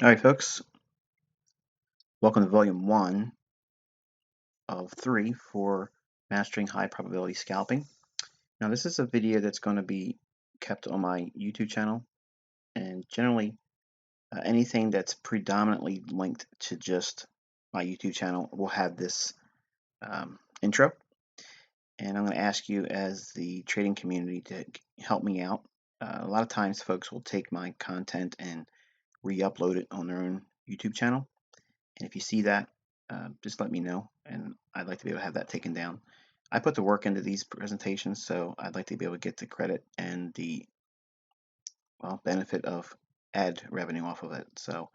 All right, folks, welcome to volume 1 of 3 for Mastering High Probability Scalping. Now, this is a video that's going to be kept on my YouTube channel, and generally anything that's predominantly linked to just my YouTube channel will have this intro. And I'm going to ask you as the trading community to help me out. A lot of times folks will take my content and re-upload it on their own YouTube channel. And if you see that, just let me know, and I'd like to be able to have that taken down. I put the work into these presentations, so I'd like to be able to get the credit and the benefit of ad revenue off of it. So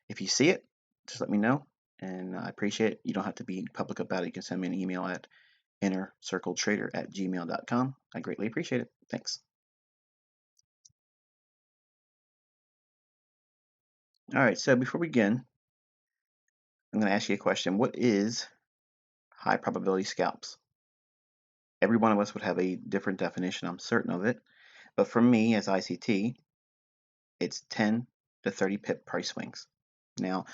if you see it, just let me know, and I appreciate it. You don't have to be public about it. You can send me an email at innercircletrader@gmail.com. I greatly appreciate it. Thanks. All right, so before we begin, I'm going to ask you a question. What is high probability scalps? Every one of us would have a different definition, I'm certain of it. But for me, as ICT, it's 10 to 30 pip price swings. Now,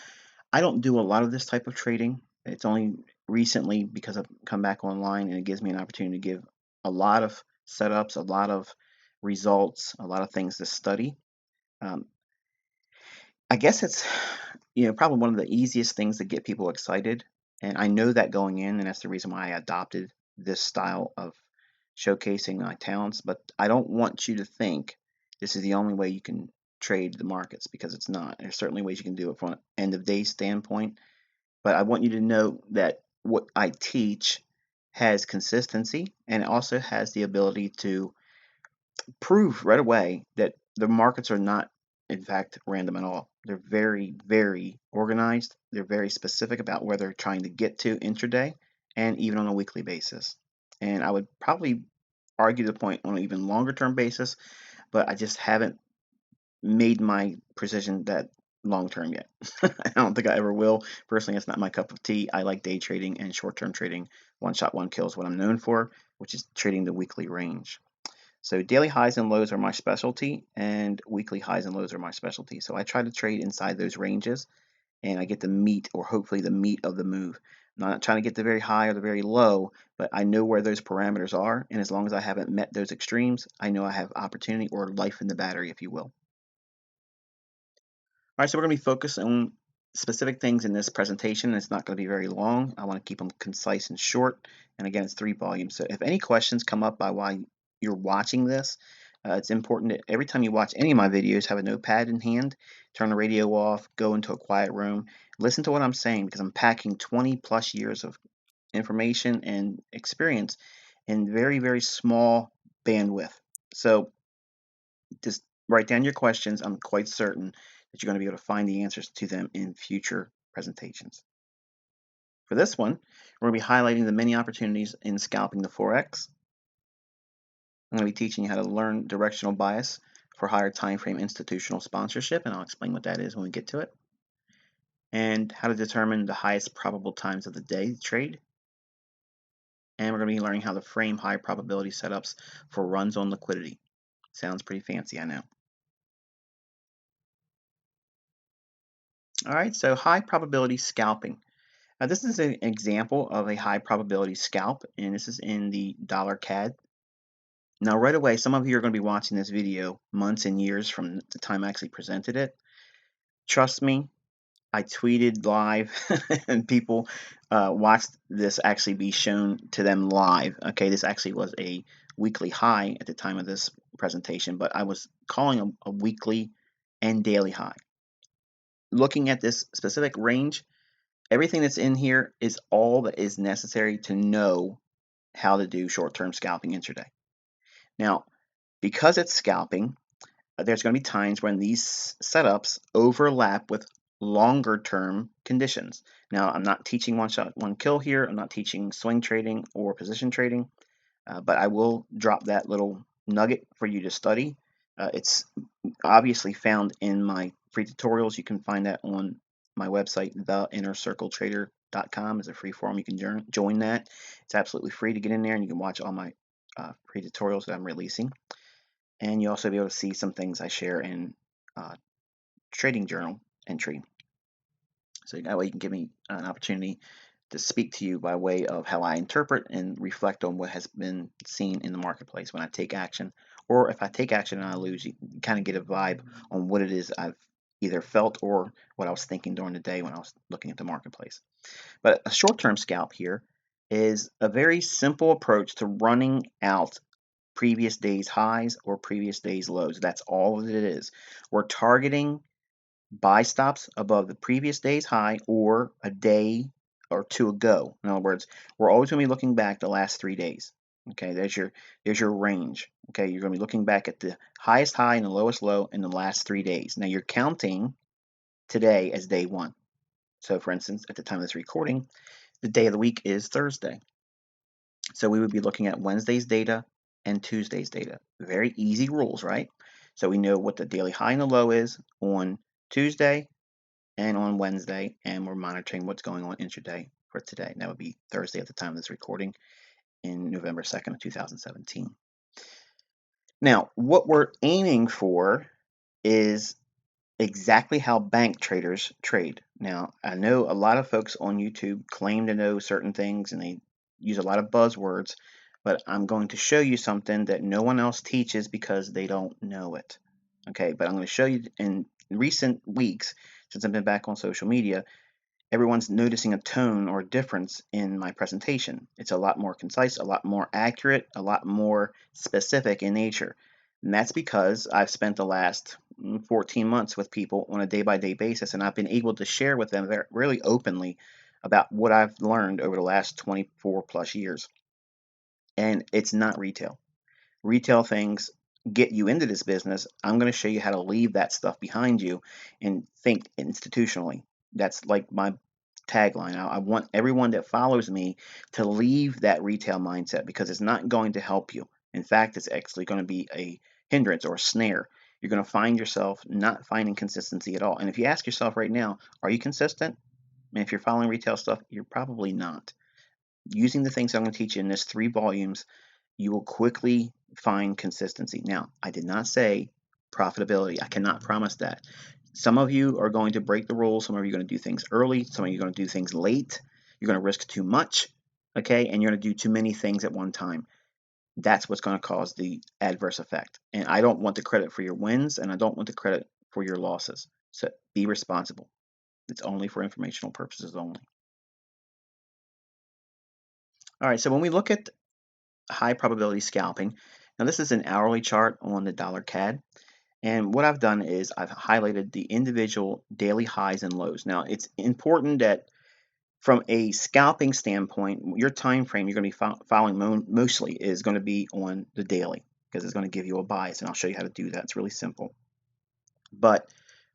I don't do a lot of this type of trading. It's only recently because I've come back online and it gives me an opportunity to give a lot of setups, a lot of results, a lot of things to study. I guess it's probably one of the easiest things to get people excited, and I know that going in, and that's the reason why I adopted this style of showcasing my talents. But I don't want you to think this is the only way you can trade the markets, because it's not. There's certainly ways you can do it from an end of day standpoint, but I want you to know that what I teach has consistency, and it also has the ability to prove right away that the markets are not, in fact, random at all. They're very, very organized. They're very specific about where they're trying to get to intraday and even on a weekly basis. And I would probably argue the point on an even longer term basis, but I just haven't made my precision that long term yet. I don't think I ever will. Personally, it's not my cup of tea. I like day trading and short term trading. One shot, one kill is what I'm known for, which is trading the weekly range. So daily highs and lows are my specialty, and weekly highs and lows are my specialty. So I try to trade inside those ranges, and I get the meat, or hopefully the meat of the move. I'm not trying to get the very high or the very low, but I know where those parameters are, and as long as I haven't met those extremes, I know I have opportunity, or life in the battery, if you will. All right, so we're going to be focused on specific things in this presentation. It's not going to be very long. I want to keep them concise and short. And again, it's 3 volumes. So if any questions come up by while you're watching this, it's important that every time you watch any of my videos, have a notepad in hand, turn the radio off, go into a quiet room, listen to what I'm saying, because I'm packing 20 plus years of information and experience in very, very small bandwidth. So just write down your questions. I'm quite certain that you're going to be able to find the answers to them in future presentations. For this one, we're going to be highlighting the many opportunities in scalping the Forex. I'm going to be teaching you how to learn directional bias for higher time frame institutional sponsorship, and I'll explain what that is when we get to it. And how to determine the highest probable times of the day to trade. And we're going to be learning how to frame high probability setups for runs on liquidity. Sounds pretty fancy, I know. All right, so high probability scalping. Now, this is an example of a high probability scalp, and this is in the dollar CAD. Now, right away, some of you are going to be watching this video months and years from the time I actually presented it. Trust me, I tweeted live, and people watched this actually be shown to them live. Okay, this actually was a weekly high at the time of this presentation, but I was calling a weekly and daily high. Looking at this specific range, everything that's in here is all that is necessary to know how to do short-term scalping intraday. Now, because it's scalping, there's going to be times when these setups overlap with longer-term conditions. Now, I'm not teaching one shot, one kill here. I'm not teaching swing trading or position trading, but I will drop that little nugget for you to study. It's obviously found in my free tutorials. You can find that on my website, theinnercircletrader.com. is a free forum. You can join that. It's absolutely free to get in there, and you can watch all my free tutorials that I'm releasing. And you'll also be able to see some things I share in Trading Journal entry. So that way you can give me an opportunity to speak to you by way of how I interpret and reflect on what has been seen in the marketplace when I take action. Or if I take action and I lose, you kind of get a vibe on what it is I've either felt or what I was thinking during the day when I was looking at the marketplace. But a short-term scalp here is a very simple approach to running out previous day's highs or previous day's lows. That's all that it is. We're targeting buy stops above the previous day's high or a day or two ago. In other words, we're always going to be looking back the last 3 days. Okay, there's your range. Okay, you're going to be looking back at the highest high and the lowest low in the last 3 days. Now you're counting today as day one. So for instance, at the time of this recording, the day of the week is Thursday. So we would be looking at Wednesday's data and Tuesday's data. Very easy rules, right? So we know what the daily high and the low is on Tuesday and on Wednesday, and we're monitoring what's going on intraday for today. And that would be Thursday at the time of this recording in November 2nd of 2017. Now, what we're aiming for is exactly how bank traders trade. Now, I know a lot of folks on YouTube claim to know certain things and they use a lot of buzzwords, but I'm going to show you something that no one else teaches because they don't know it. Okay, but I'm going to show you in recent weeks, since I've been back on social media, everyone's noticing a tone or a difference in my presentation. It's a lot more concise, a lot more accurate, a lot more specific in nature. And that's because I've spent the last 14 months with people on a day-by-day basis, and I've been able to share with them really openly about what I've learned over the last 24 plus years. And it's not retail. Retail things get you into this business. I'm going to show you how to leave that stuff behind you and think institutionally. That's like my tagline. I want everyone that follows me to leave that retail mindset because it's not going to help you. In fact, it's actually going to be a hindrance or a snare. You're going to find yourself not finding consistency at all. And if you ask yourself right now, are you consistent? And if you're following retail stuff, you're probably not. Using the things I'm going to teach you in this 3 volumes, you will quickly find consistency. Now, I did not say profitability. I cannot promise that. Some of you are going to break the rules. Some of you are going to do things early. Some of you are going to do things late. You're going to risk too much, okay? And you're going to do too many things at one time. That's what's going to cause the adverse effect. And I don't want the credit for your wins, and I don't want the credit for your losses. So be responsible. It's only for informational purposes only. All right, so when we look at high probability scalping, now this is an hourly chart on the dollar CAD. And what I've done is I've highlighted the individual daily highs and lows. Now, it's important that from a scalping standpoint, your time frame you're going to be following mostly is going to be on the daily because it's going to give you a bias, and I'll show you how to do that. It's really simple. But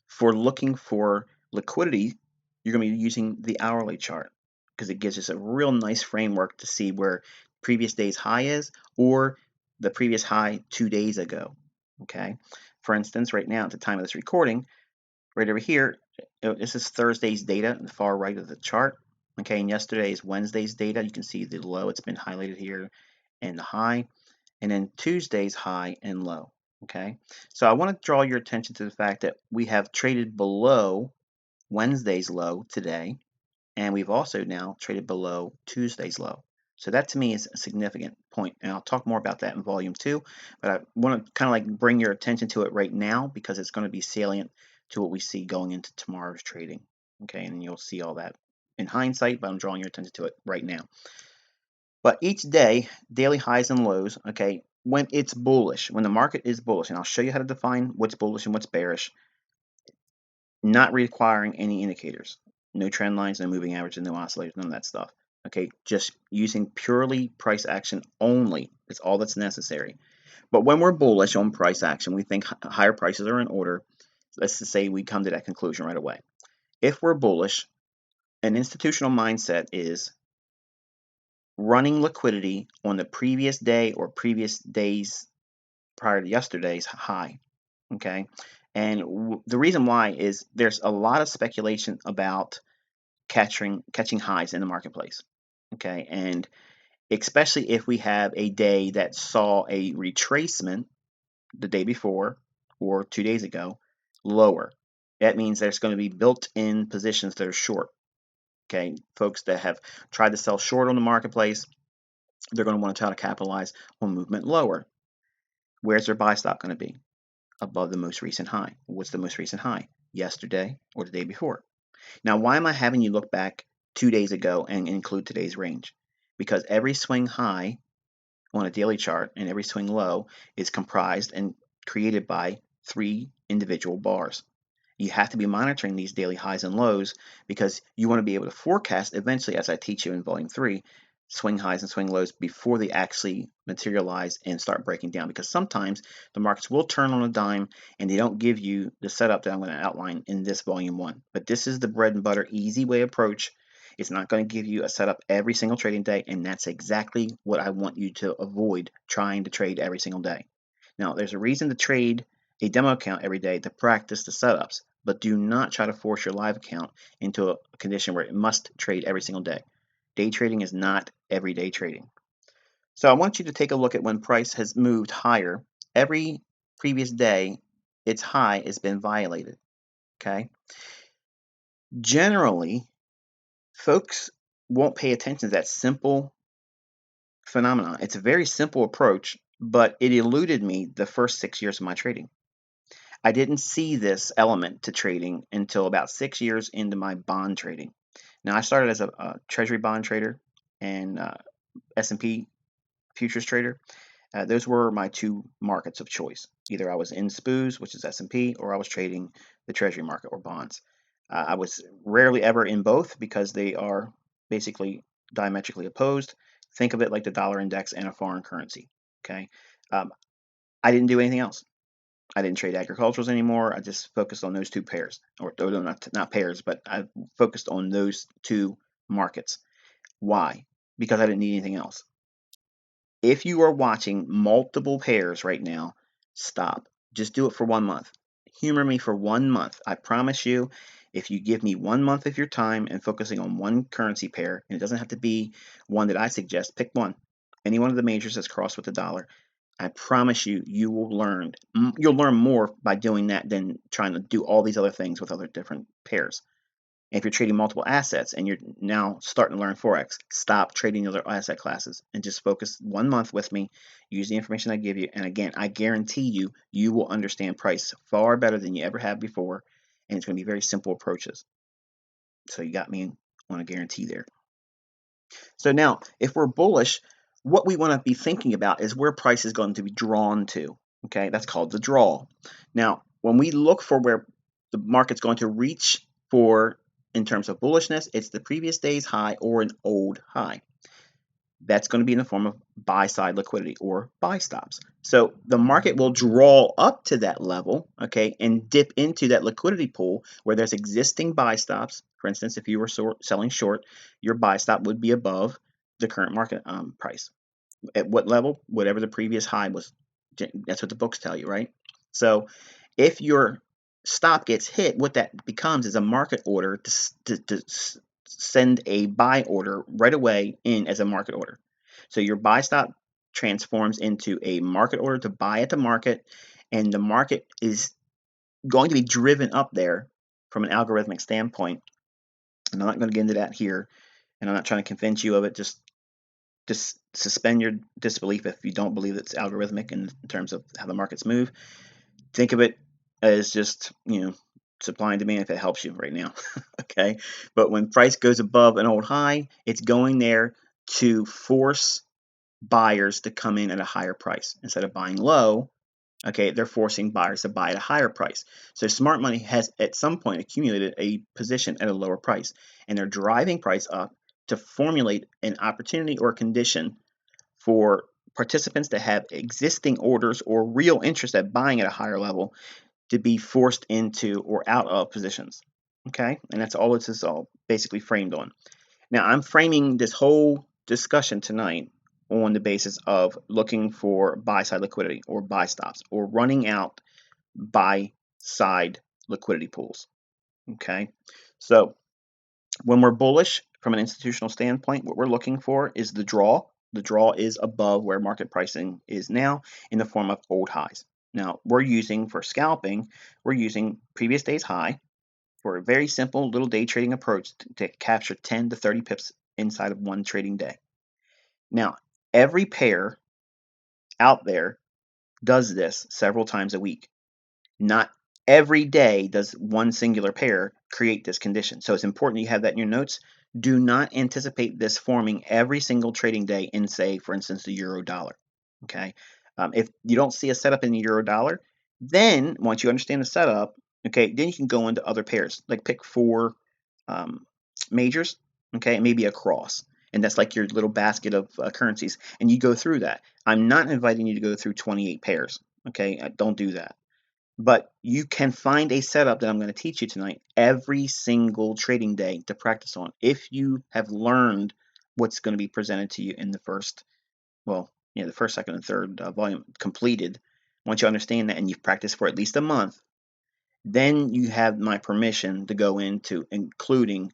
for looking for liquidity, you're going to be using the hourly chart because it gives us a real nice framework to see where previous day's high is or the previous high 2 days ago. Okay. For instance, right now at the time of this recording, right over here, this is Thursday's data in the far right of the chart. Okay, and yesterday's Wednesday's data. You can see the low, it's been highlighted here, and the high, and then Tuesday's high and low. Okay, so I want to draw your attention to the fact that we have traded below Wednesday's low today, and we've also now traded below Tuesday's low. So that to me is a significant point, and I'll talk more about that in volume 2, but I want to kind of like bring your attention to it right now because it's going to be salient to what we see going into tomorrow's trading. Okay, and you'll see all that in hindsight, but I'm drawing your attention to it right now. But each day, daily highs and lows, okay, when it's bullish, when the market is bullish, and I'll show you how to define what's bullish and what's bearish, not requiring any indicators. No trend lines, no moving averages, no oscillators, none of that stuff. Okay, just using purely price action only. That's all that's necessary. But when we're bullish on price action, we think higher prices are in order. Let's just say we come to that conclusion right away. If we're bullish, an institutional mindset is running liquidity on the previous day or previous days prior to yesterday's high. Okay, and the reason why is there's a lot of speculation about catching highs in the marketplace. Okay, and especially if we have a day that saw a retracement the day before or 2 days ago lower. That means there's going to be built-in positions that are short. Okay, folks that have tried to sell short on the marketplace, they're going to want to try to capitalize on movement lower. Where's their buy stop going to be? Above the most recent high. What's the most recent high? Yesterday or the day before. Now, why am I having you look back 2 days ago and include today's range? Because every swing high on a daily chart and every swing low is comprised and created by 3 individual bars. You have to be monitoring these daily highs and lows because you want to be able to forecast eventually, as I teach you in volume 3, swing highs and swing lows before they actually materialize and start breaking down, because sometimes the markets will turn on a dime and they don't give you the setup that I'm going to outline in this volume 1. But this is the bread and butter easy way approach. It's not going to give you a setup every single trading day, and that's exactly what I want you to avoid trying to trade every single day. Now, there's a reason to trade a demo account every day to practice the setups, but do not try to force your live account into a condition where it must trade every single day. Day trading is not everyday trading. So I want you to take a look at when price has moved higher. Every previous day, its high has been violated. Okay. Generally, folks won't pay attention to that simple phenomenon. It's a very simple approach, but it eluded me the first 6 years of my trading. I didn't see this element to trading until about 6 years into my bond trading. Now, I started as a treasury bond trader and S&P futures trader. Those were my two markets of choice. Either I was in SPOOs, which is S&P, or I was trading the treasury market or bonds. I was rarely ever in both because they are basically diametrically opposed. Think of it like the dollar index and a foreign currency. Okay, I didn't do anything else. I didn't trade agriculturals anymore. I just focused on those two pairs, or not pairs, but I focused on those two markets. Why? Because I didn't need anything else. If you are watching multiple pairs right now, stop. Just do it for 1 month. Humor me for 1 month. I promise you, if you give me 1 month of your time and focusing on one currency pair, and it doesn't have to be one that I suggest, pick one. Any one of the majors that's crossed with the dollar. I promise you, you will learn. You'll learn more by doing that than trying to do all these other things with other different pairs. If you're trading multiple assets and you're now starting to learn Forex, stop trading other asset classes and just focus 1 month with me. Use the information I give you. And again, I guarantee you, you will understand price far better than you ever have before. And it's going to be very simple approaches. So you got me on a guarantee there. So now, if we're bullish, what we want to be thinking about is where price is going to be drawn to. Okay, that's called the draw. Now, when we look for where the market's going to reach for in terms of bullishness, it's the previous day's high or an old high. That's going to be in the form of buy side liquidity or buy stops. So the market will draw up to that level, okay, and dip into that liquidity pool where there's existing buy stops. For instance, if you were selling short, your buy stop would be above the current market price. At what level? Whatever the previous high was. That's what the books tell you, right? So if your stop gets hit, what that becomes is a market order to send a buy order right away in as a market order. So your buy stop transforms into a market order to buy at the market, and the market is going to be driven up there from an algorithmic standpoint. And I'm not going to get into that here, and I'm not trying to convince you of it. Just suspend your disbelief if you don't believe it's algorithmic in terms of how the markets move. Think of it as just, supply and demand if it helps you right now. Okay. But when price goes above an old high, it's going there to force buyers to come in at a higher price. Instead of buying low, okay, they're forcing buyers to buy at a higher price. So smart money has at some point accumulated a position at a lower price, and they're driving price up to formulate an opportunity or condition for participants that have existing orders or real interest at buying at a higher level to be forced into or out of positions. Okay, and that's all this is all basically framed on. Now, I'm framing this whole discussion tonight on the basis of looking for buy side liquidity or buy stops or running out buy side liquidity pools. Okay, so when we're bullish from an institutional standpoint, what we're looking for is the draw. The draw is above where market pricing is now in the form of old highs. Now, we're using for scalping, we're using previous day's high for a very simple little day trading approach to capture 10 to 30 pips inside of one trading day. Now, every pair out there does this several times a week. Not every day does one singular pair create this condition. So it's important you have that in your notes. Do not anticipate this forming every single trading day in, say, for instance, the euro dollar. Okay. If you don't see a setup in the euro dollar, then once you understand the setup, okay, then you can go into other pairs. Like pick 4 majors, okay, maybe a cross. And that's like your little basket of currencies. And you go through that. I'm not inviting you to go through 28 pairs. Okay. Don't do that. But you can find a setup that I'm going to teach you tonight every single trading day to practice on. If you have learned what's going to be presented to you in the first, well, the first, second, and third volume completed, once you understand that and you've practiced for at least a month, then you have my permission to go into including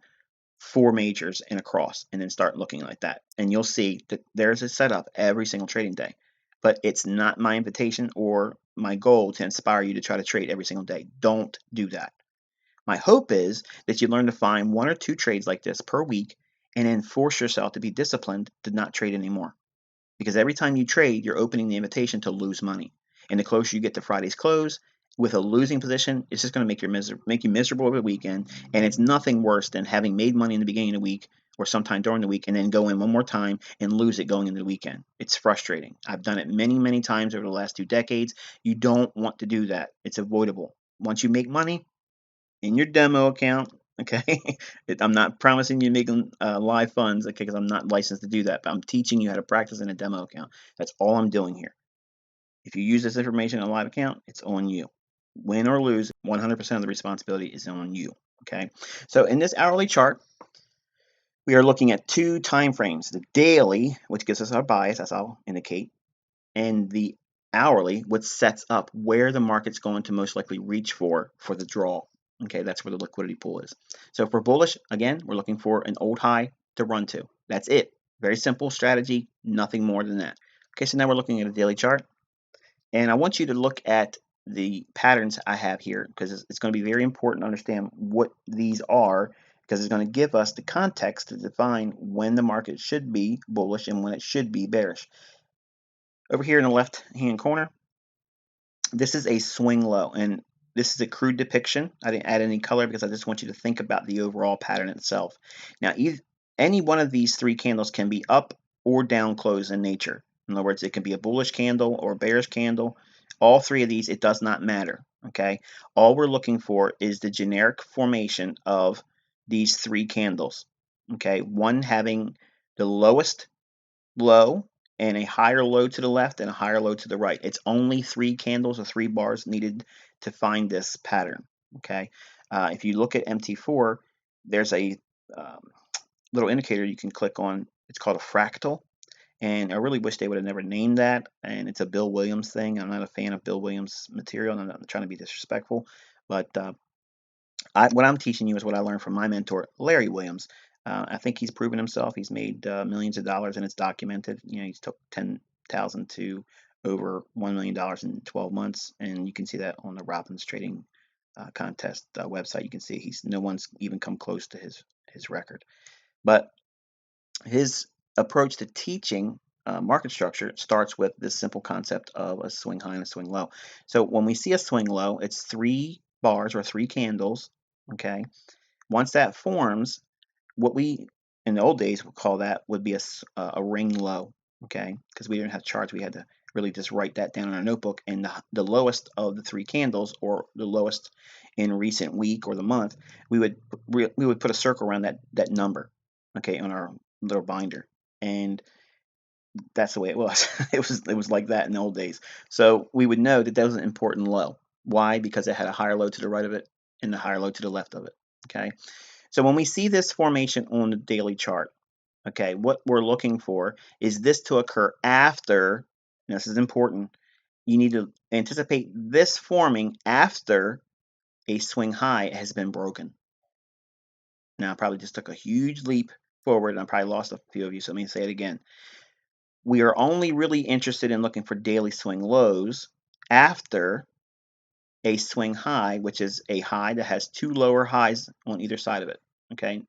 4 majors and a cross and then start looking like that. And you'll see that there's a setup every single trading day. But it's not my invitation or my goal to inspire you to try to trade every single day. Don't do that. My hope is that you learn to find 1 or 2 trades like this per week and then force yourself to be disciplined to not trade anymore. Because every time you trade, you're opening the invitation to lose money. And the closer you get to Friday's close, with a losing position, it's just going to make you miserable over the weekend. And it's nothing worse than having made money in the beginning of the week or sometime during the week and then go in one more time and lose it going into the weekend. It's frustrating. I've done it many, many times over the last 2 decades. You don't want to do that. It's avoidable. Once you make money in your demo account, okay, I'm not promising you making live funds, okay, because I'm not licensed to do that, but I'm teaching you how to practice in a demo account. That's all I'm doing here. If you use this information in a live account, it's on you. Win or lose, 100% of the responsibility is on you. Okay. So in this hourly chart, we are looking at 2 time frames: the daily, which gives us our bias, as I'll indicate, and the hourly, which sets up where the market's going to most likely reach for the draw. Okay, that's where the liquidity pool is. So if we're bullish, again, we're looking for an old high to run to. That's it. Very simple strategy, nothing more than that. Okay, so now we're looking at a daily chart. And I want you to look at the patterns I have here because it's going to be very important to understand what these are, because it's going to give us the context to define when the market should be bullish and when it should be bearish. Over here in the left hand corner, this is a swing low, and this is a crude depiction. I didn't add any color because I just want you to think about the overall pattern itself. Now, any one of these 3 candles can be up or down close in nature. In other words, it can be a bullish candle or a bearish candle. All 3 of these, it does not matter. Okay, all we're looking for is the generic formation of these 3 candles. Okay, one having the lowest low and a higher low to the left and a higher low to the right. It's only 3 candles or 3 bars needed to find this pattern. Okay, if you look at MT4, there's a little indicator you can click on. It's called a fractal, and I really wish they would have never named that. And it's a Bill Williams thing. I'm not a fan of Bill Williams material, and I'm not trying to be disrespectful, but what I'm teaching you is what I learned from my mentor, Larry Williams. I think he's proven himself. He's made millions of dollars, and it's documented. He's took 10,000 to over $1 million in 12 months, and you can see that on the Robbins Trading Contest website. You can see no one's even come close to his record. But his approach to teaching market structure starts with this simple concept of a swing high and a swing low. So when we see a swing low, it's 3 bars or 3 candles. Okay. Once that forms, what we in the old days would call that would be a ring low. Okay, because we didn't have charts, we had to really just write that down in our notebook. And the lowest of the 3 candles, or the lowest in recent week or the month, we would put a circle around that number. Okay, on our little binder, and that's the way it was. It was like that in the old days. So we would know that was an important low. Why? Because it had a higher low to the right of it and a higher low to the left of it. Okay. So when we see this formation on the daily chart, okay, what we're looking for is this to occur after, and this is important, you need to anticipate this forming after a swing high has been broken. Now, I probably just took a huge leap forward, and I probably lost a few of you, so let me say it again. We are only really interested in looking for daily swing lows after a swing high, which is a high that has two lower highs on either side of it. Okay,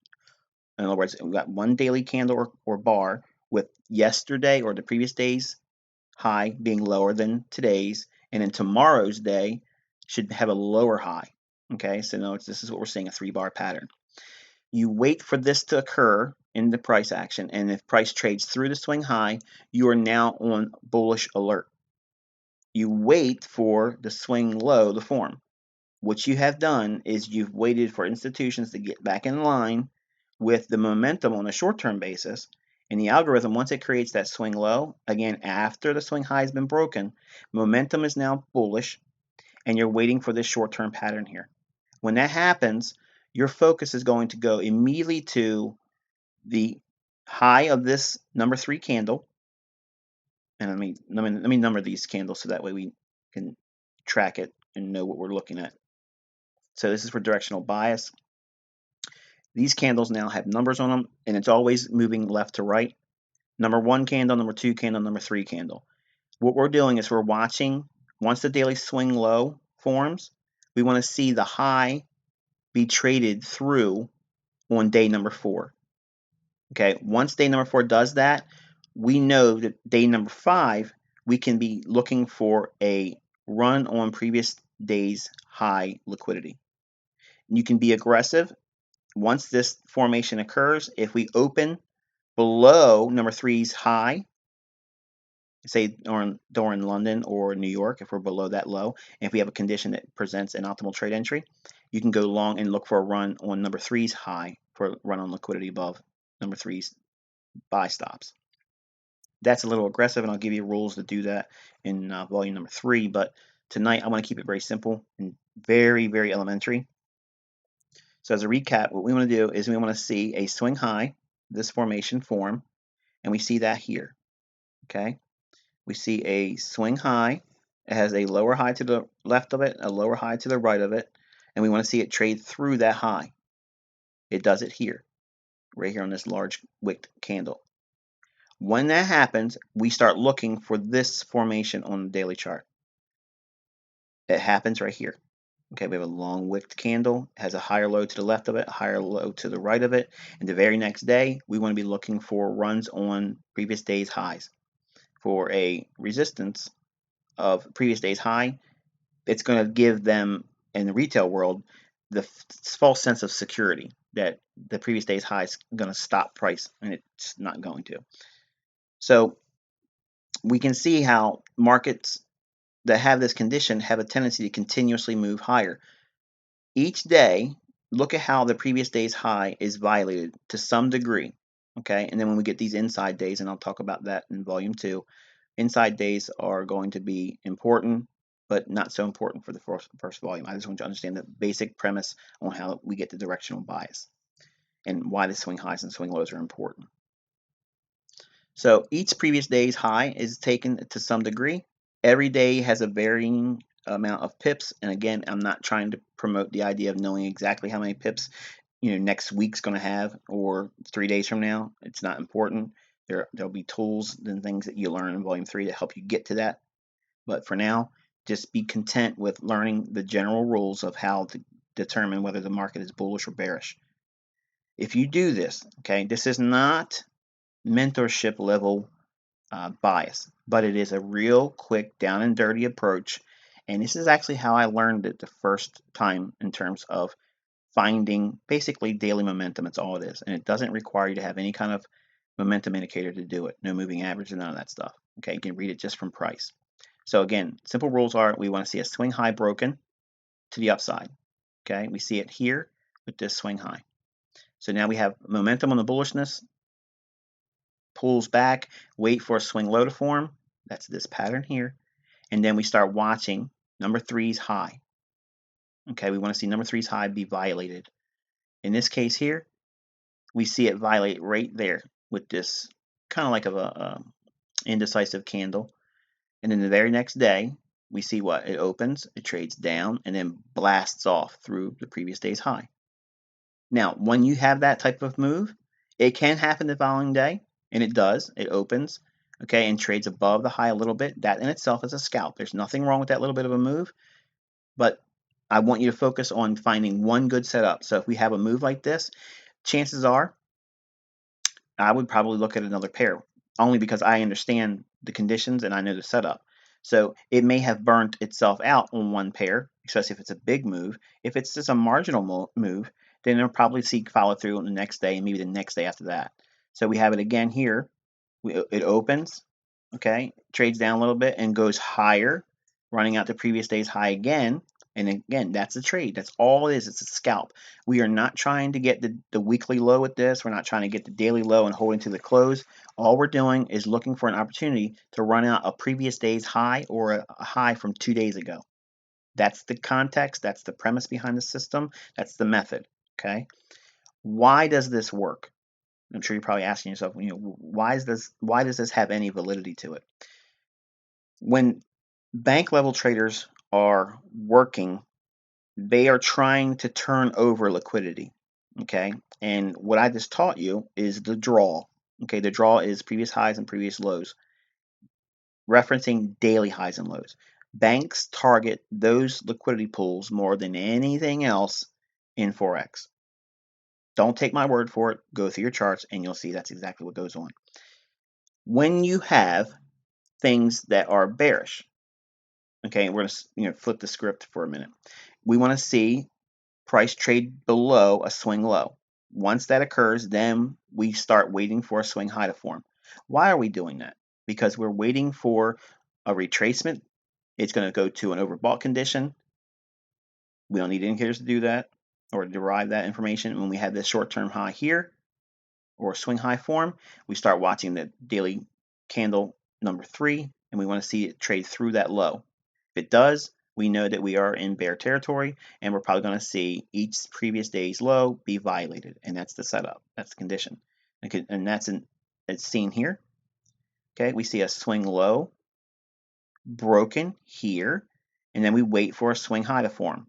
in other words, we've got one daily candle or bar with yesterday or the previous day's high being lower than today's, and then tomorrow's day should have a lower high. Okay, so in other words, this is what we're seeing, a 3-bar pattern. You wait for this to occur in the price action, and if price trades through the swing high, you are now on bullish alert. You wait for the swing low to form. What you have done is you've waited for institutions to get back in line with the momentum on a short-term basis, and the algorithm, once it creates that swing low, again, after the swing high has been broken, momentum is now bullish, and you're waiting for this short-term pattern here. When that happens, your focus is going to go immediately to the high of this number 3 candle, and let me number these candles so that way we can track it and know what we're looking at. So this is for directional bias. These candles now have numbers on them, and it's always moving left to right. Number 1 candle, number 2 candle, number 3 candle. What we're doing is we're watching, once the daily swing low forms, we want to see the high be traded through on day number 4. Okay, once day number 4 does that, we know that day number 5, we can be looking for a run on previous day's high liquidity. You can be aggressive. Once this formation occurs, if we open below number 3's high, say during London or New York, if we're below that low, and if we have a condition that presents an optimal trade entry, you can go long and look for a run on number 3's high for a run on liquidity above number 3's buy stops. That's a little aggressive, and I'll give you rules to do that in volume number 3, but tonight I want to keep it very simple and very, very elementary. So as a recap, what we want to do is we want to see a swing high, this formation form, and we see that here. Okay, we see a swing high. It has a lower high to the left of it, a lower high to the right of it, and we want to see it trade through that high. It does it here, right here on this large wicked candle. When that happens, we start looking for this formation on the daily chart. It happens right here. Okay, we have a long wicked candle, has a higher low to the left of it, a higher low to the right of it, and the very next day, we want to be looking for runs on previous day's highs. For a resistance of previous day's high, it's going to give them, in the retail world, the false sense of security that the previous day's high is going to stop price, and it's not going to. So we can see how markets that have this condition have a tendency to continuously move higher. Each day, look at how the previous day's high is violated to some degree. Okay, and then when we get these inside days, and I'll talk about that in volume 2, inside days are going to be important, but not so important for the first volume. I just want you to understand the basic premise on how we get the directional bias and why the swing highs and swing lows are important. So each previous day's high is taken to some degree. Every day has a varying amount of pips, and again, I'm not trying to promote the idea of knowing exactly how many pips next week's going to have or 3 days from now. It's not important. There'll be tools and things that you learn in volume 3 to help you get to that. But for now, just be content with learning the general rules of how to determine whether the market is bullish or bearish. If you do this, okay, this is not mentorship level bias, but it is a real quick down and dirty approach. And this is actually how I learned it the first time in terms of finding basically daily momentum. It's all it is. And it doesn't require you to have any kind of momentum indicator to do it. No moving average and none of that stuff. Okay, you can read it just from price. So again, simple rules are we want to see a swing high broken to the upside. Okay, we see it here with this swing high. So now we have momentum on the bullishness, pulls back, wait for a swing low to form. That's this pattern here. And then we start watching number 3's high. Okay, we want to see number 3's high be violated. In this case here, we see it violate right there with this kind of like of a indecisive candle. And then the very next day, we see what? It opens, it trades down, and then blasts off through the previous day's high. Now, when you have that type of move, it can happen the following day, and it does. It opens, okay, and trades above the high a little bit. That in itself is a scalp. There's nothing wrong with that little bit of a move. but I want you to focus on finding one good setup. So if we have a move like this, chances are I would probably look at another pair, only because I understand the conditions and I know the setup. So it may have burnt itself out on one pair, especially if it's a big move. If it's just a marginal move, then it'll probably seek follow through on the next day and maybe the next day after that. So we have it again here. It opens, okay, trades down a little bit and goes higher, running out the previous day's high again. And again, that's a trade. That's all it is. It's a scalp. We are not trying to get the weekly low with this. We're not trying to get the daily low and holding to the close. All we're doing is looking for an opportunity to run out a previous day's high or a high from 2 days ago. That's the context. That's the premise behind the system. That's the method. Okay. Why does this work? I'm sure you're probably asking yourself, why does this have any validity to it? When bank level traders are working, they are trying to turn over liquidity. Okay. And what I just taught you is the draw. Okay. The draw is previous highs and previous lows, referencing daily highs and lows. Banks target those liquidity pools more than anything else in Forex. Don't take my word for it. Go through your charts and you'll see that's exactly what goes on. When you have things that are bearish, okay, we're going to flip the script for a minute. We want to see price trade below a swing low. Once that occurs, then we start waiting for a swing high to form. Why are we doing that? Because we're waiting for a retracement. It's going to go to an overbought condition. We don't need indicators to do that or derive that information. When we have this short-term high here or swing high form, we start watching the daily candle number 3, and we want to see it trade through that low. If it does, we know that we are in bear territory, and we're probably going to see each previous day's low be violated, and that's the setup. That's the condition, and it's seen here. Okay, we see a swing low broken here, and then we wait for a swing high to form.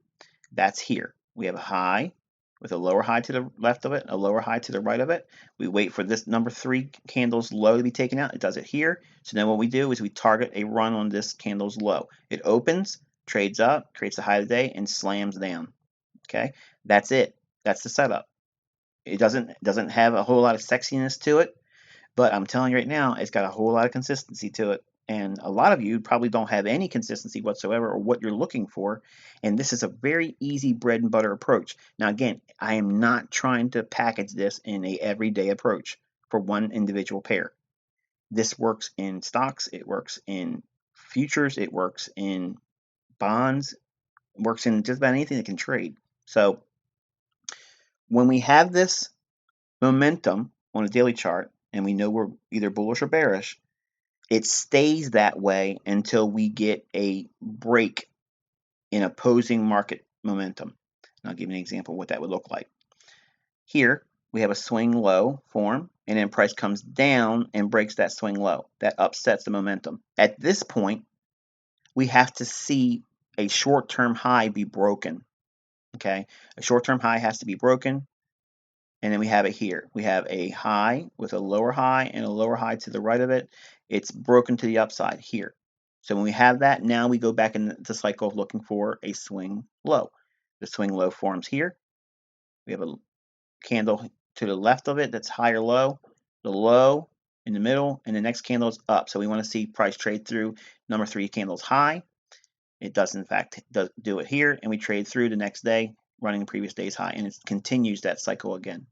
That's here. We have a high with a lower high to the left of it, a lower high to the right of it. We wait for this number 3 candle's low to be taken out. It does it here. So then what we do is we target a run on this candle's low. It opens, trades up, creates a high of the day, and slams down. Okay, that's it. That's the setup. It doesn't have a whole lot of sexiness to it, but I'm telling you right now, it's got a whole lot of consistency to it. And a lot of you probably don't have any consistency whatsoever or what you're looking for. And this is a very easy bread and butter approach. Now, again, I am not trying to package this in a everyday approach for one individual pair. This works in stocks, it works in futures, it works in bonds, it works in just about anything that can trade. So when we have this momentum on a daily chart and we know we're either bullish or bearish, it stays that way until we get a break in opposing market momentum. And I'll give you an example of what that would look like. Here, we have a swing low form, and then price comes down and breaks that swing low. That upsets the momentum. At this point, we have to see a short-term high be broken. Okay, a short-term high has to be broken. And then we have it here. We have a high with a lower high and a lower high to the right of it. It's broken to the upside here. So when we have that, now we go back in the cycle of looking for a swing low. The swing low forms here. We have a candle to the left of it that's higher low, the low in the middle, and the next candle is up. So we want to see price trade through number 3 candles high. It does in fact do it here, and we trade through the next day, running the previous day's high, and it continues that cycle again.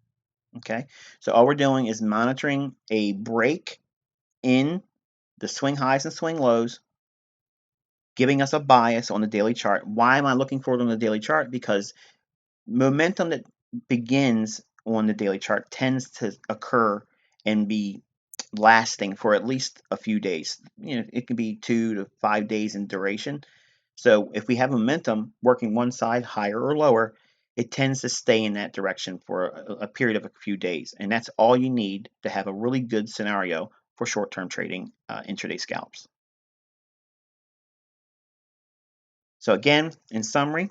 Okay, so all we're doing is monitoring a break in the swing highs and swing lows, giving us a bias on the daily chart. Why am I looking for it on the daily chart? Because momentum that begins on the daily chart tends to occur and be lasting for at least a few days. It can be 2 to 5 days in duration. So if we have momentum working one side higher or lower, it tends to stay in that direction for a period of a few days. And that's all you need to have a really good scenario for short-term trading intraday scalps. So again, in summary,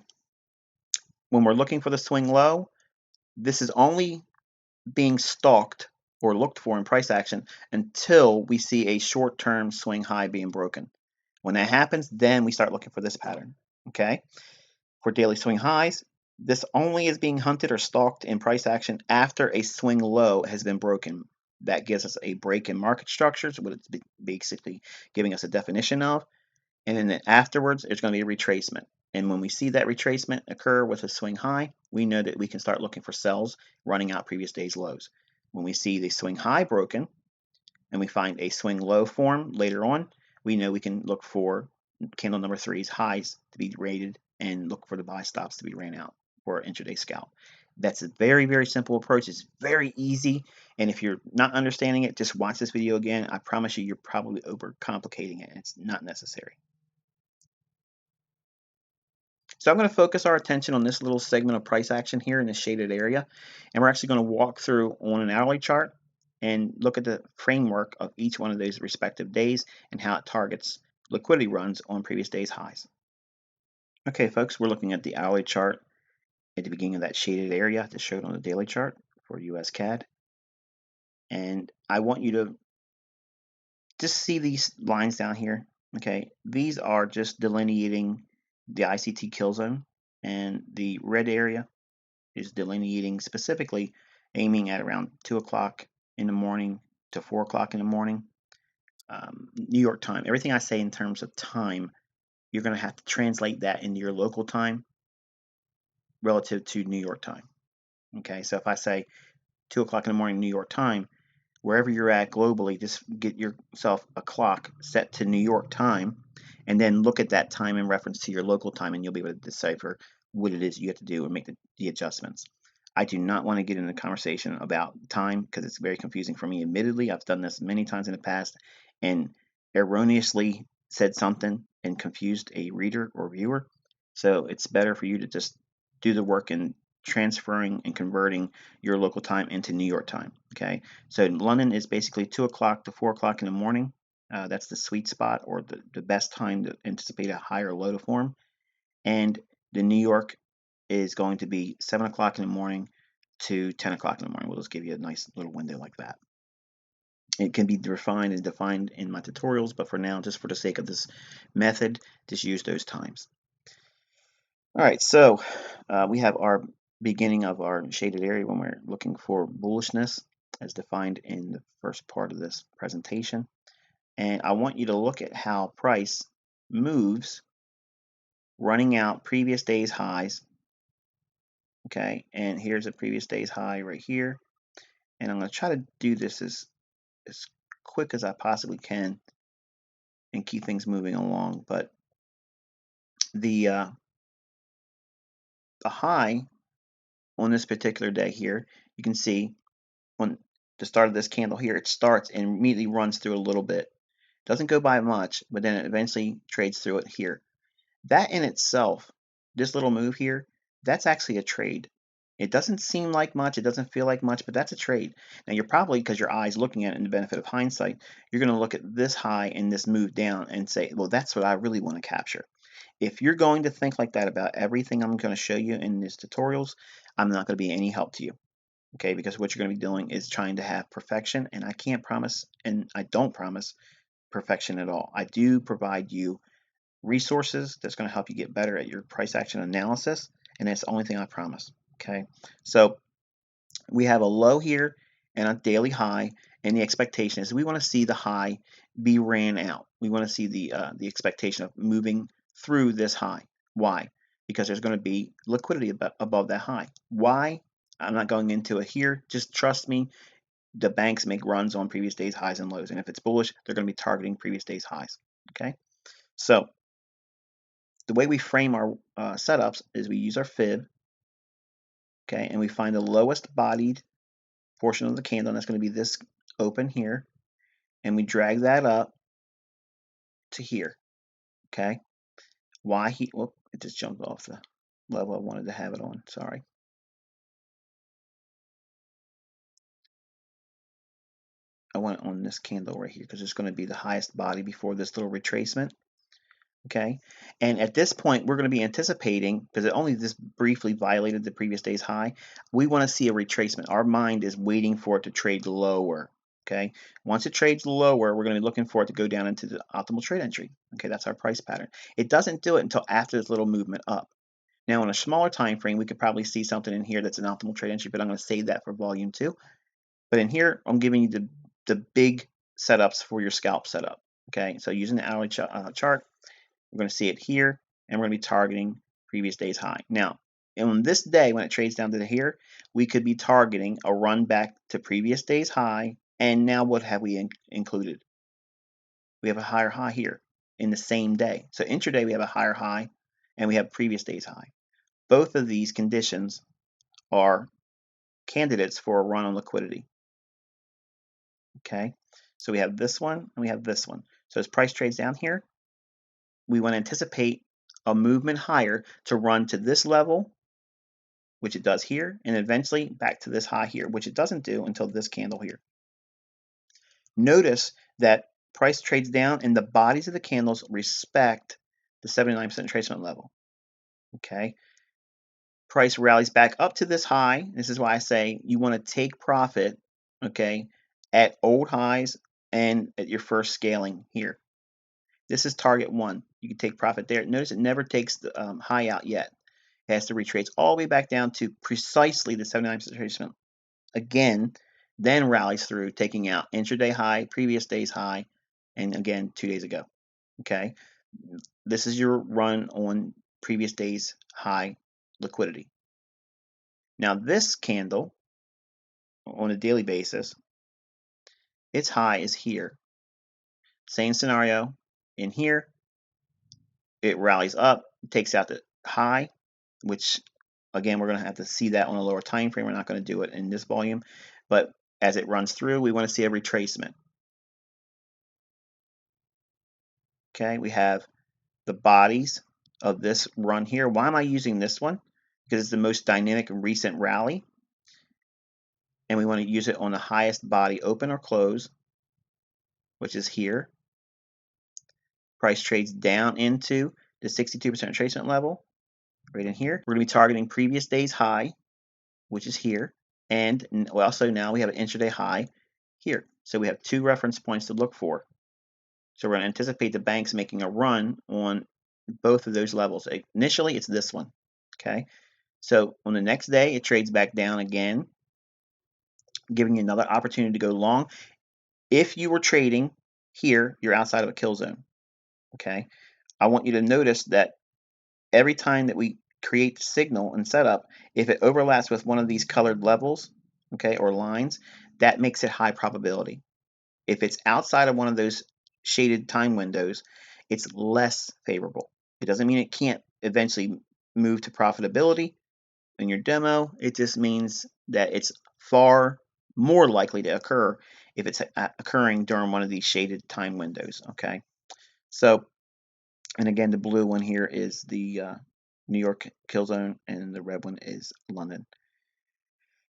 when we're looking for the swing low, this is only being stalked or looked for in price action until we see a short-term swing high being broken. When that happens, then we start looking for this pattern. Okay. For daily swing highs, this only is being hunted or stalked in price action after a swing low has been broken. That gives us a break in market structures, what it's basically giving us a definition of. And then afterwards, there's going to be a retracement. And when we see that retracement occur with a swing high, we know that we can start looking for sells running out previous day's lows. When we see the swing high broken and we find a swing low form later on, we know we can look for candle number three's highs to be rated and look for the buy stops to be ran out for intraday scalp. That's a very, very simple approach. It's very easy. And if you're not understanding it, just watch this video again. I promise you, you're probably overcomplicating it. It's not necessary. So I'm going to focus our attention on this little segment of price action here in the shaded area. And we're actually going to walk through on an hourly chart and look at the framework of each one of those respective days and how it targets liquidity runs on previous day's highs. Okay, folks, we're looking at the hourly chart at the beginning of that shaded area that's showed on the daily chart for US CAD. And I want you to just see these lines down here. Okay, these are just delineating the ICT kill zone, and the red area is delineating specifically aiming at around 2 o'clock in the morning to 4 o'clock in the morning, New York time. Everything I say in terms of time, you're going to have to translate that into your local time relative to New York time. Okay, so if I say 2 o'clock in the morning New York time, wherever you're at globally, just get yourself a clock set to New York time and then look at that time in reference to your local time, and you'll be able to decipher what it is you have to do and make the adjustments. I do not want to get into a conversation about time because it's very confusing for me. Admittedly, I've done this many times in the past and erroneously said something and confused a reader or viewer. So it's better for you to just do the work in transferring and converting your local time into New York time. Okay, so London is basically 2 o'clock to 4 o'clock in the morning. That's the sweet spot or the best time to anticipate a higher low to form. And the New York is going to be 7 o'clock in the morning to 10 o'clock in the morning. We'll just give you a nice little window like that. It can be refined and defined in my tutorials, but for now, just for the sake of this method, just use those times. All right, so we have our beginning of our shaded area when we're looking for bullishness as defined in the first part of this presentation. And I want you to look at how price moves running out previous day's highs. Okay, and here's a previous day's high right here. And I'm going to try to do this as quick as I possibly can and keep things moving along. But the high on this particular day here, you can see on the start of this candle here, it starts and immediately runs through a little bit. Doesn't go by much, but then it eventually trades through it here. That in itself, this little move here, that's actually a trade. It doesn't seem like much, it doesn't feel like much, but that's a trade. Now you're probably, because your eye's looking at it in the benefit of hindsight, you're going to look at this high and this move down and say, well, that's what I really want to capture. If you're going to think like that about everything I'm going to show you in these tutorials, I'm not going to be any help to you. Okay, because what you're going to be doing is trying to have perfection, and I can't promise, and I don't promise perfection at all. I do provide you resources that's going to help you get better at your price action analysis, and that's the only thing I promise. Okay, so we have a low here and a daily high, and the expectation is we want to see the high be ran out. We want to see the expectation of moving through this high. Why? Because there's going to be liquidity above that high. Why? I'm not going into it here. Just trust me. The banks make runs on previous days highs and lows, and if it's bullish, they're going to be targeting previous days highs. Okay, so the way we frame our setups is we use our fib. Okay, and we find the lowest bodied portion of the candle, and that's going to be this open here, and we drag that up to here. Okay, why he? Whoop! It just jumped off the level I wanted to have it on. Sorry. I want it on this candle right here because it's going to be the highest body before this little retracement. Okay, and at this point we're going to be anticipating, because it only just briefly violated the previous day's high, we want to see a retracement. Our mind is waiting for it to trade lower. Okay, once it trades lower, we're going to be looking for it to go down into the optimal trade entry. Okay, that's our price pattern. It doesn't do it until after this little movement up. Now on a smaller time frame, we could probably see something in here that's an optimal trade entry, but I'm going to save that for volume 2. But in here, I'm giving you the big setups for your scalp setup. Okay, so using the hourly chart, we're going to see it here, and we're going to be targeting previous day's high. Now, on this day, when it trades down to here, we could be targeting a run back to previous day's high. And now what have we included? We have a higher high here in the same day. So intraday, we have a higher high, and we have previous day's high. Both of these conditions are candidates for a run on liquidity. Okay, so we have this one and we have this one. So as price trades down here, we want to anticipate a movement higher to run to this level, which it does here, and eventually back to this high here, which it doesn't do until this candle here. Notice that price trades down and the bodies of the candles respect the 79% retracement level. Okay, price rallies back up to this high. This is why I say you want to take profit, okay, at old highs and at your first scaling here. This is target 1. You can take profit there. Notice it never takes the high out yet. It has to retrace all the way back down to precisely the 79% retracement again, then rallies through, taking out intraday high, previous day's high, and again 2 days ago. Okay, this is your run on previous day's high liquidity. Now this candle on a daily basis, its high is here. Same scenario in here. It rallies up, takes out the high, which again we're going to have to see that on a lower time frame. We're not going to do it in this volume, but as it runs through, we want to see a retracement. Okay, we have the bodies of this run here. Why am I using this one? Because it's the most dynamic and recent rally, and we want to use it on the highest body open or close, which is here. Price trades down into the 62% retracement level right in here. We're going to be targeting previous day's high, which is here, and also now we have an intraday high here. So we have 2 reference points to look for. So we're going to anticipate the banks making a run on both of those levels. Initially, it's this one. Okay, so on the next day, it trades back down again, giving you another opportunity to go long. If you were trading here, you're outside of a kill zone. Okay, I want you to notice that every time that we create the signal and setup, if it overlaps with one of these colored levels, okay, or lines, that makes it high probability. If it's outside of one of those shaded time windows, it's less favorable. It doesn't mean it can't eventually move to profitability in your demo. It just means that it's far more likely to occur if it's occurring during one of these shaded time windows. Okay, so, and again, the blue one here is the New York kill zone, and the red one is London.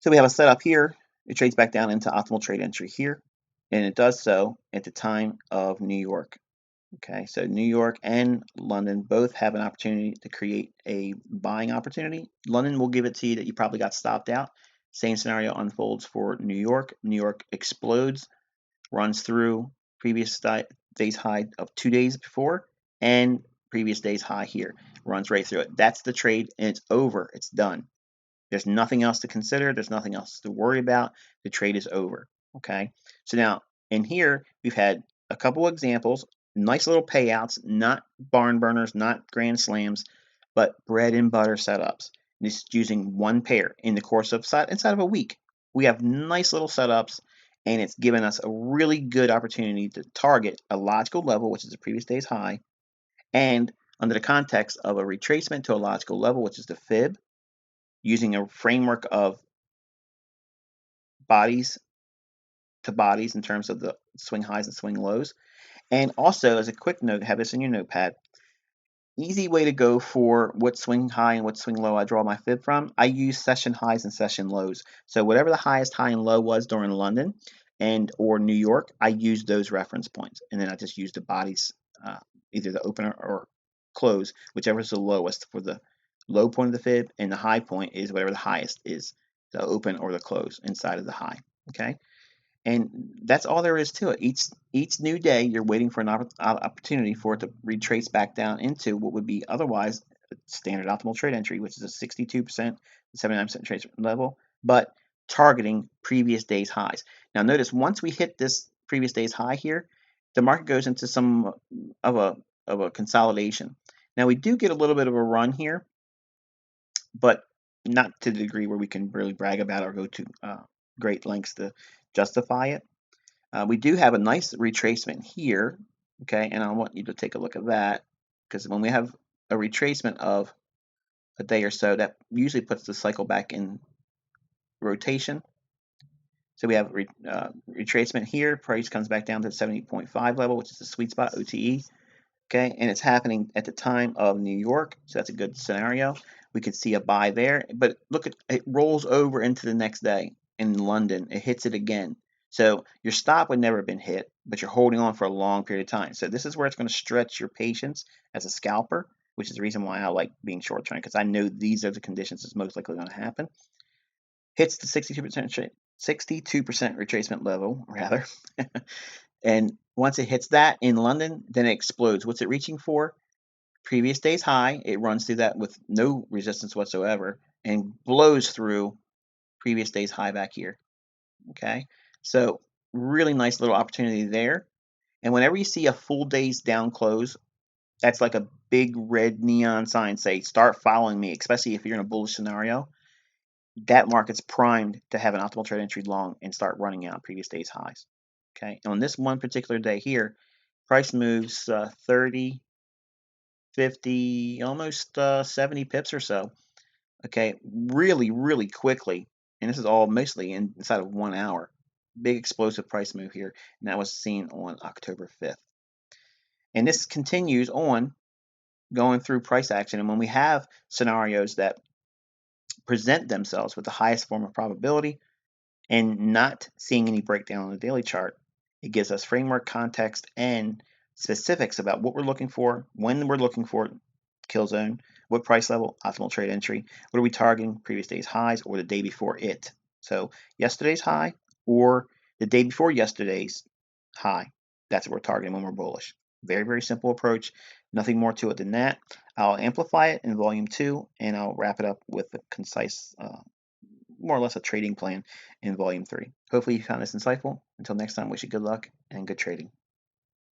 So we have a setup here. It trades back down into optimal trade entry here, and it does so at the time of New York. Okay, so New York and London both have an opportunity to create a buying opportunity. London will give it to you that you probably got stopped out. Same scenario unfolds for New York. New York explodes, runs through previous day's high of 2 days before, and previous day's high here. Runs right through it. That's the trade, and it's over. It's done. There's nothing else to consider. There's nothing else to worry about. The trade is over. Okay, so now in here, we've had a couple examples. Nice little payouts, not barn burners, not grand slams, but bread and butter setups. Just using one pair in the course of inside of a week. We have nice little setups, and it's given us a really good opportunity to target a logical level, which is the previous day's high, and under the context of a retracement to a logical level, which is the fib, using a framework of bodies to bodies in terms of the swing highs and swing lows. And also, as a quick note, have this in your notepad. Easy way to go for what swing high and what swing low I draw my fib from. I use session highs and session lows. So whatever the highest high and low was during London and or New York, I use those reference points. And then I just use the bodies, either the opener or close, whichever is the lowest for the low point of the fib, and the high point is whatever the highest is, the open or the close inside of the high. Okay. And that's all there is to it. Each new day, you're waiting for an opportunity for it to retrace back down into what would be otherwise standard optimal trade entry, which is a 62% to 79% trade level, but targeting previous day's highs. Now notice once we hit this previous day's high here, the market goes into some of a consolidation. Now we do get a little bit of a run here, but not to the degree where we can really brag about it or go to great lengths to justify it. We do have a nice retracement here, okay, and I want you to take a look at that, because when we have a retracement of a day or so, that usually puts the cycle back in rotation. So we have retracement here, price comes back down to the 70.5 level, which is the sweet spot, OTE, okay, and it's happening at the time of New York, so that's a good scenario. We could see a buy there, but look at it, rolls over into the next day in London. It hits it again. So your stop would never have been hit, but you're holding on for a long period of time. So this is where it's going to stretch your patience as a scalper, which is the reason why I like being short term, because I know these are the conditions that's most likely going to happen. Hits the 62% retracement level, rather. And once it hits that in London, then it explodes. What's it reaching for? Previous day's high. It runs through that with no resistance whatsoever and blows through previous day's high back here. Okay, so really nice little opportunity there. And whenever you see a full day's down close, that's like a big red neon sign say start following me, especially if you're in a bullish scenario. That market's primed to have an optimal trade entry long and start running out previous day's highs. Okay, and on this one particular day here, price moves 30, 50, almost 70 pips or so. Okay, really, really quickly. And this is all mostly inside of 1 hour. Big explosive price move here. And that was seen on October 5th. And this continues on going through price action. And when we have scenarios that present themselves with the highest form of probability and not seeing any breakdown on the daily chart, it gives us framework, context, and specifics about what we're looking for, when we're looking for kill zone, what price level, optimal trade entry, what are we targeting, previous day's highs or the day before it. So yesterday's high or the day before yesterday's high. That's what we're targeting when we're bullish. Very, very simple approach. Nothing more to it than that. I'll amplify it in volume 2 and I'll wrap it up with a concise, more or less a trading plan in volume 3. Hopefully you found this insightful. Until next time, wish you good luck and good trading.